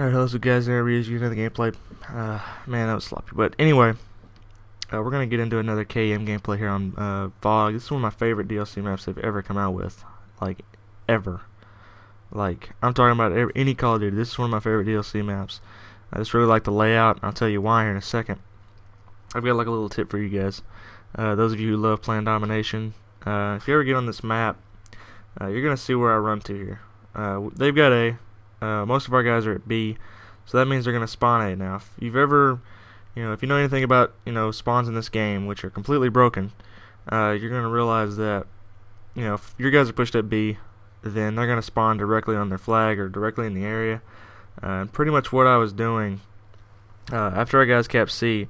Alright, hello guys, there is another gameplay. Man, that was sloppy. But anyway, we're gonna get into another K.E.M gameplay here on VOG. This is one of my favorite DLC maps they've ever come out with. Like, ever. Like, I'm talking about any Call of Duty. This is one of my favorite DLC maps. I just really like the layout, and I'll tell you why here in a second. I've got like a little tip for you guys. Those of you who love playing domination, if you ever get on this map, you're gonna see where I run to here. They've got A. Most of our guys are at B, so that means they're going to spawn A. Now, if you've ever, if you know anything about, spawns in this game, which are completely broken, you're going to realize that, if your guys are pushed at B, then they're going to spawn directly on their flag or directly in the area. And pretty much what I was doing, after our guys capped C,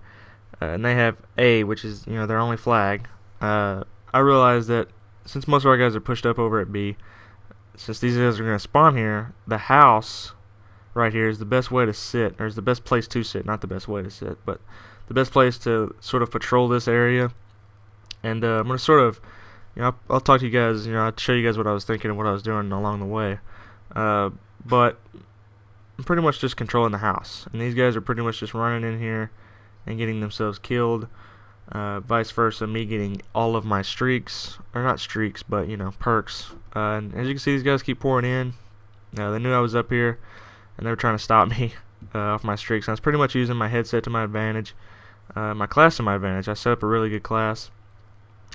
and they have A, which is, their only flag, I realized that since most of our guys are pushed up over at B, since these guys are going to spawn here, the house right here is the best way to sit, or is the best place to sit, not the best way to sit, but the best place to sort of patrol this area. And I'm going to sort of, I'll talk to you guys, I'll show you guys what I was thinking and what I was doing along the way. But I'm pretty much just controlling the house, and these guys are pretty much just running in here and getting themselves killed. Vice versa, me getting all of my streaks, or not streaks, but perks. And as you can see, these guys keep pouring in. They knew I was up here, and they were trying to stop me off my streaks. And I was pretty much using my headset to my advantage, my class to my advantage. I set up a really good class.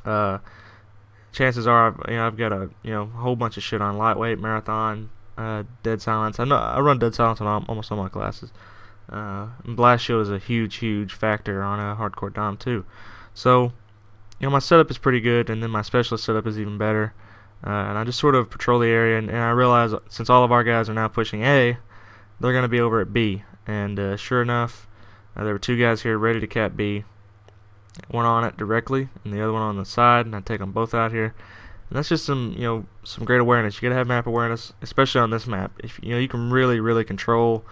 Chances are, I've got a whole bunch of shit on: lightweight, marathon, dead silence. I run dead silence on almost all my classes. And blast shield is a huge factor on a hardcore dom too. So my setup is pretty good, and then my specialist setup is even better. And I just sort of patrol the area, and I realize since all of our guys are now pushing A, they're going to be over at B. And sure enough, there were two guys here ready to cap B. One on it directly, and the other one on the side, and I take them both out here. And that's just some some great awareness. You gotta have map awareness, especially on this map. If you can really control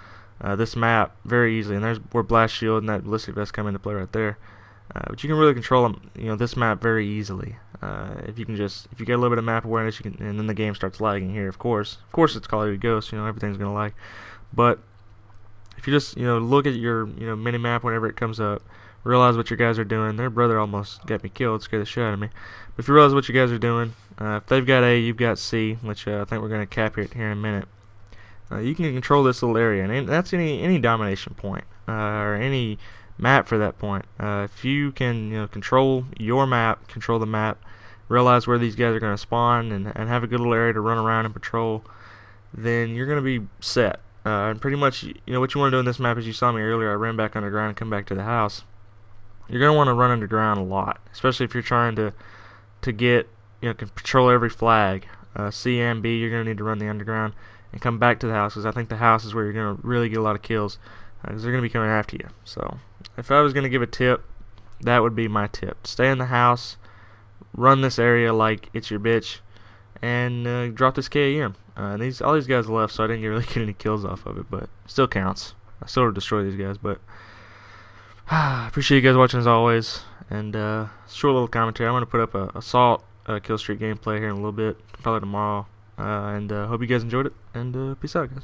this map very easily, and there's where blast shield and that ballistic vest come into play right there. But you can really control this map very easily. If you get a little bit of map awareness, you can, and then the game starts lagging here. Of course, it's Call of Duty Ghosts. Everything's gonna lag. But if you just look at your mini map whenever it comes up, realize what your guys are doing. Their brother almost got me killed, scared the shit out of me. But if you realize what you guys are doing, if they've got A, you've got C, which I think we're gonna cap here in a minute. You can control this little area, and that's any domination point, or any map for that point. If you can control your map, control the map, realize where these guys are going to spawn, and have a good little area to run around and patrol, then you're going to be set. And pretty much, what you want to do in this map, as you saw me earlier, I ran back underground and come back to the house. You're going to want to run underground a lot, especially if you're trying to get control every flag. C and B, you're going to need to run the underground and come back to the house, because I think the house is where you're going to really get a lot of kills, because they're going to be coming after you. So if I was going to give a tip, that would be my tip. Stay in the house, run this area like it's your bitch, and drop this K.E.M. And all these guys left, so I didn't really get any kills off of it, but still counts. I still destroy these guys. But appreciate you guys watching as always, and short little commentary. I'm going to put up a assault kill streak gameplay here in a little bit, probably tomorrow. And hope you guys enjoyed it, and peace out, guys.